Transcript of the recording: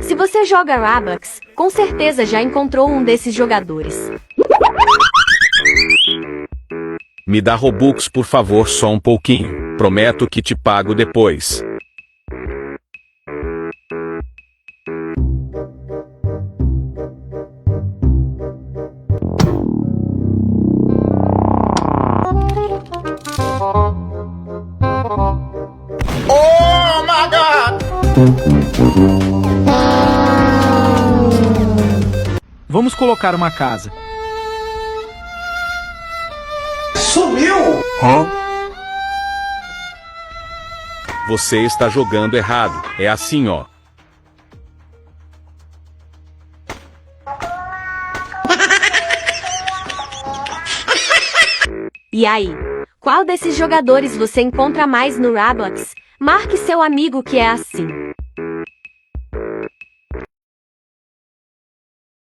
Se você joga Roblox, com certeza já encontrou um desses jogadores. Me dá Robux, por favor, só um pouquinho. Prometo que te pago depois. Oh my God! Vamos colocar uma casa. Sumiu! Você está jogando errado. É assim, ó. E aí? Qual desses jogadores você encontra mais no Roblox? Marque seu amigo que é assim.